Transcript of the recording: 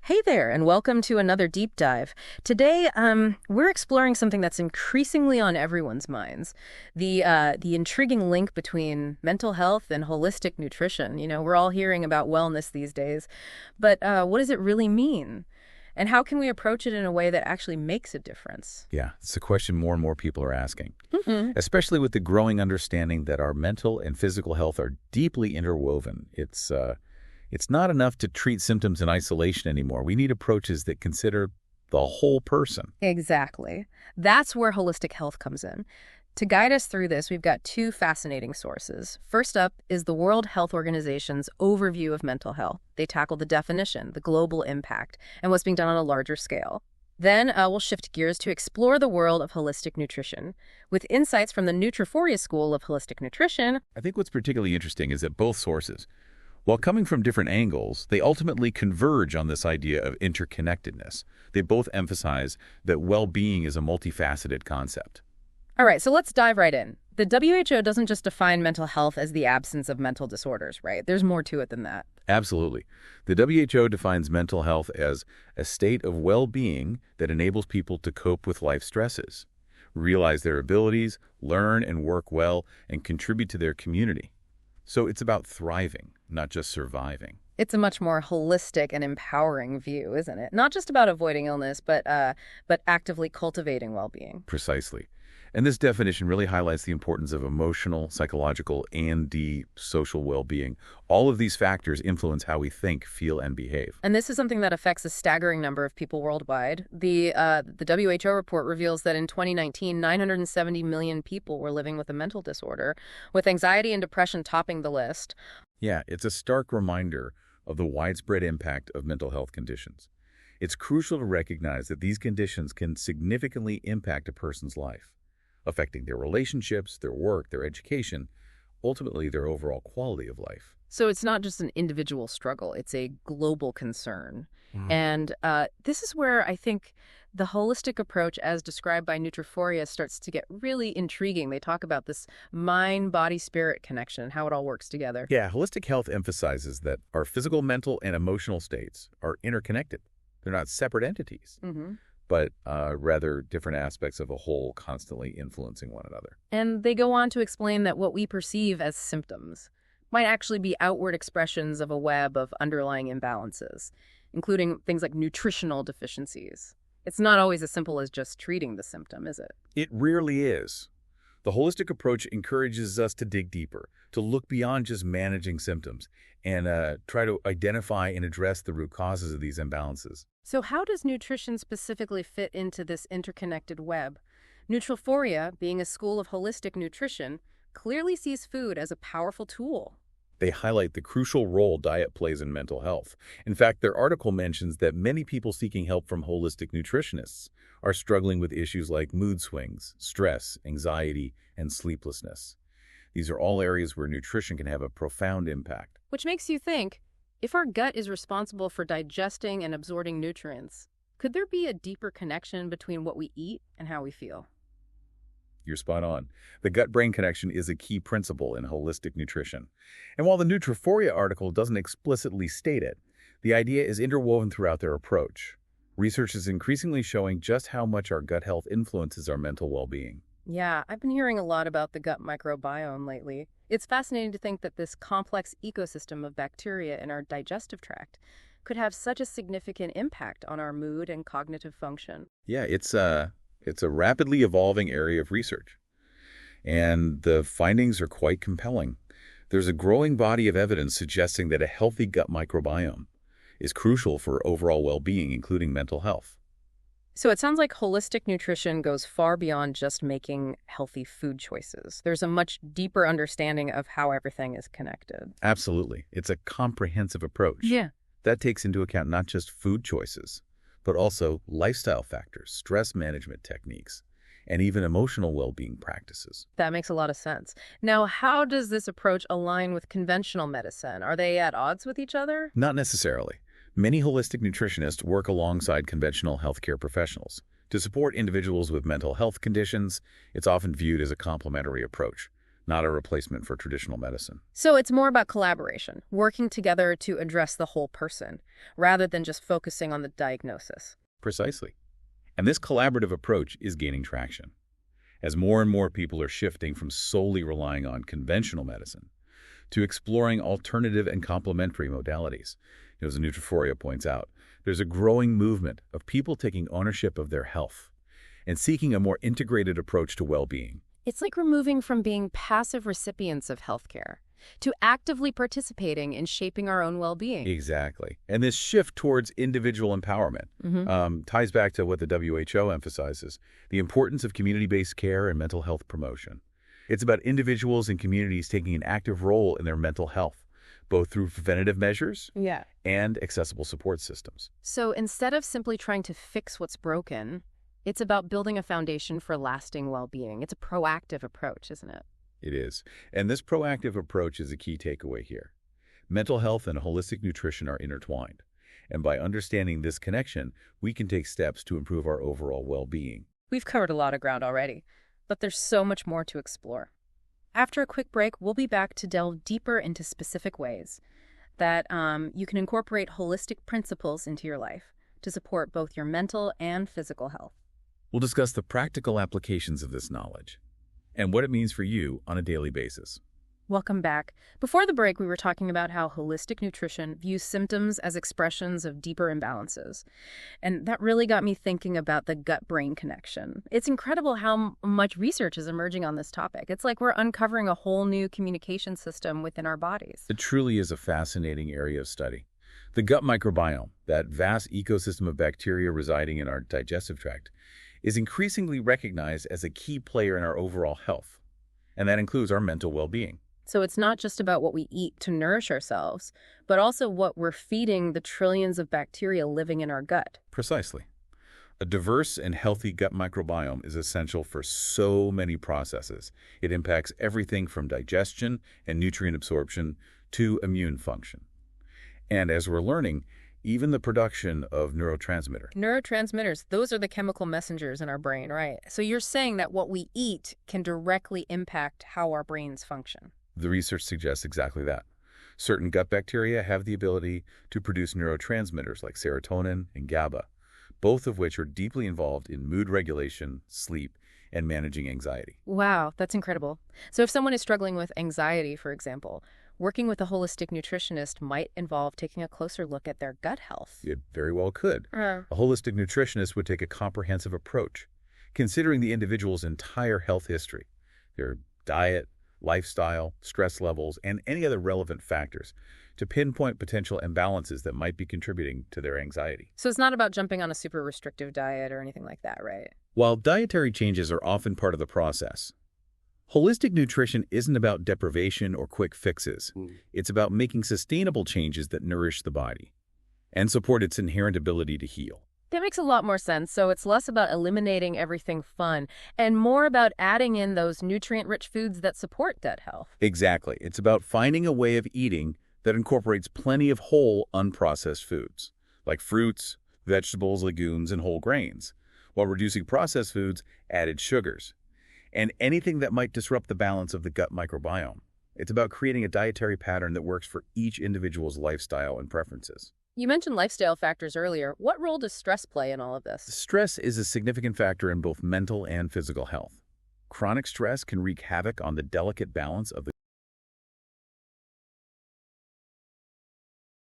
Hey there, and welcome to another deep dive. Today, we're exploring something that's increasingly on everyone's minds, the intriguing link between mental health and holistic nutrition. We're all hearing about wellness these days, but what does it really mean? And how can we approach it in a way that actually makes a difference? Yeah, it's a question more and more people are asking, Mm-hmm. especially with the growing understanding that our mental and physical health are deeply interwoven. It's not enough to treat symptoms in isolation anymore. We need approaches that consider the whole person. Exactly. That's where holistic health comes in. To guide us through this, we've got two fascinating sources. First up is the World Health Organization's overview of mental health. They tackle the definition, the global impact, and what's being done on a larger scale. Then we'll shift gears to explore the world of holistic nutrition. With insights from the Nutri School of Holistic Nutrition. I think what's particularly interesting is that both sources, while coming from different angles, they ultimately converge on this idea of interconnectedness. They both emphasize that well-being is a multifaceted concept. All right, so let's dive right in. The WHO doesn't just define mental health as the absence of mental disorders, right? There's more to it than that. Absolutely. The WHO defines mental health as a state of well-being that enables people to cope with life stresses, realize their abilities, learn and work well, and contribute to their community. So it's about thriving, not just surviving. It's a much more holistic and empowering view, isn't it? Not just about avoiding illness, but actively cultivating well-being. Precisely. And this definition really highlights the importance of emotional, psychological, and social well-being. All of these factors influence how we think, feel, and behave. And this is something that affects a staggering number of people worldwide. The WHO report reveals that in 2019, 970 million people were living with a mental disorder, with anxiety and depression topping the list. Yeah, it's a stark reminder of the widespread impact of mental health conditions. It's crucial to recognize that these conditions can significantly impact a person's life, affecting their relationships, their work, their education, ultimately their overall quality of life. So it's not just an individual struggle, it's a global concern. And this is where I think the holistic approach as described by Nutri starts to get really intriguing. They talk about this mind-body-spirit connection and how it all works together. Yeah, holistic health emphasizes that our physical, mental, and emotional states are interconnected. They're not separate entities, but rather different aspects of a whole constantly influencing one another. And they go on to explain that what we perceive as symptoms might actually be outward expressions of a web of underlying imbalances, including things like nutritional deficiencies. It's not always as simple as just treating the symptom, is it? It rarely is. The holistic approach encourages us to dig deeper, to look beyond just managing symptoms, and try to identify and address the root causes of these imbalances. So how does nutrition specifically fit into this interconnected web? Nutri being a school of holistic nutrition, clearly sees food as a powerful tool. They highlight the crucial role diet plays in mental health. In fact, their article mentions that many people seeking help from holistic nutritionists are struggling with issues like mood swings, stress, anxiety, and sleeplessness. These are all areas where nutrition can have a profound impact. Which makes you think, if our gut is responsible for digesting and absorbing nutrients, could there be a deeper connection between what we eat and how we feel? You're spot on. The gut-brain connection is a key principle in holistic nutrition. And while the Nutri article doesn't explicitly state it, the idea is interwoven throughout their approach. Research is increasingly showing just how much our gut health influences our mental well-being. Yeah, I've been hearing a lot about the gut microbiome lately. It's fascinating to think that this complex ecosystem of bacteria in our digestive tract could have such a significant impact on our mood and cognitive function. Yeah, it's a rapidly evolving area of research, and the findings are quite compelling. There's a growing body of evidence suggesting that a healthy gut microbiome is crucial for overall well-being, including mental health. So it sounds like holistic nutrition goes far beyond just making healthy food choices. There's a much deeper understanding of how everything is connected. Absolutely. It's a comprehensive approach. Yeah. That takes into account not just food choices, but also lifestyle factors, stress management techniques, and even emotional well-being practices. That makes a lot of sense. Now, how does this approach align with conventional medicine? Are they at odds with each other? Not necessarily. Many holistic nutritionists work alongside conventional healthcare professionals. To support individuals with mental health conditions, it's often viewed as a complementary approach. not a replacement for traditional medicine. So it's more about collaboration, working together to address the whole person, rather than just focusing on the diagnosis. Precisely. And this collaborative approach is gaining traction. As more and more people are shifting from solely relying on conventional medicine to exploring alternative and complementary modalities. As Nutriforia points out, there's a growing movement of people taking ownership of their health and seeking a more integrated approach to well-being. It's like we're moving from being passive recipients of healthcare to actively participating in shaping our own well-being. Exactly. And this shift towards individual empowerment ties back to what the WHO emphasizes, the importance of community-based care and mental health promotion. It's about individuals and communities taking an active role in their mental health, both through preventative measures and accessible support systems. So instead of simply trying to fix what's broken, it's about building a foundation for lasting well-being. It's a proactive approach, isn't it? It is. And this proactive approach is a key takeaway here. Mental health and holistic nutrition are intertwined. And by understanding this connection, we can take steps to improve our overall well-being. We've covered a lot of ground already, but there's so much more to explore. After a quick break, we'll be back to delve deeper into specific ways that you can incorporate holistic principles into your life to support both your mental and physical health. We'll discuss the practical applications of this knowledge and what it means for you on a daily basis. Welcome back. Before the break, we were talking about how holistic nutrition views symptoms as expressions of deeper imbalances. And that really got me thinking about the gut-brain connection. It's incredible how much research is emerging on this topic. It's like we're uncovering a whole new communication system within our bodies. It truly is a fascinating area of study. The gut microbiome, that vast ecosystem of bacteria residing in our digestive tract, is increasingly recognized as a key player in our overall health. And that includes our mental well-being. So it's not just about what we eat to nourish ourselves, but also what we're feeding the trillions of bacteria living in our gut. Precisely. A diverse and healthy gut microbiome is essential for so many processes. It impacts everything from digestion and nutrient absorption to immune function. And as we're learning, even the production of neurotransmitters. Neurotransmitters, those are the chemical messengers in our brain, right? So you're saying that what we eat can directly impact how our brains function. The research suggests exactly that. Certain gut bacteria have the ability to produce neurotransmitters like serotonin and GABA, both of which are deeply involved in mood regulation, sleep, and managing anxiety. Wow, that's incredible. So if someone is struggling with anxiety, for example, working with a holistic nutritionist might involve taking a closer look at their gut health. It very well could. A holistic nutritionist would take a comprehensive approach, considering the individual's entire health history, their diet, lifestyle, stress levels, and any other relevant factors to pinpoint potential imbalances that might be contributing to their anxiety. So it's not about jumping on a super restrictive diet or anything like that, right? While dietary changes are often part of the process, holistic nutrition isn't about deprivation or quick fixes. It's about making sustainable changes that nourish the body and support its inherent ability to heal. That makes a lot more sense. So it's less about eliminating everything fun and more about adding in those nutrient-rich foods that support gut health. Exactly. It's about finding a way of eating that incorporates plenty of whole, unprocessed foods, like fruits, vegetables, legumes, and whole grains, while reducing processed foods, added sugars, and anything that might disrupt the balance of the gut microbiome. It's about creating a dietary pattern that works for each individual's lifestyle and preferences. You mentioned lifestyle factors earlier. What role does stress play in all of this? Stress is a significant factor in both mental and physical health. Chronic stress can wreak havoc on the delicate balance of the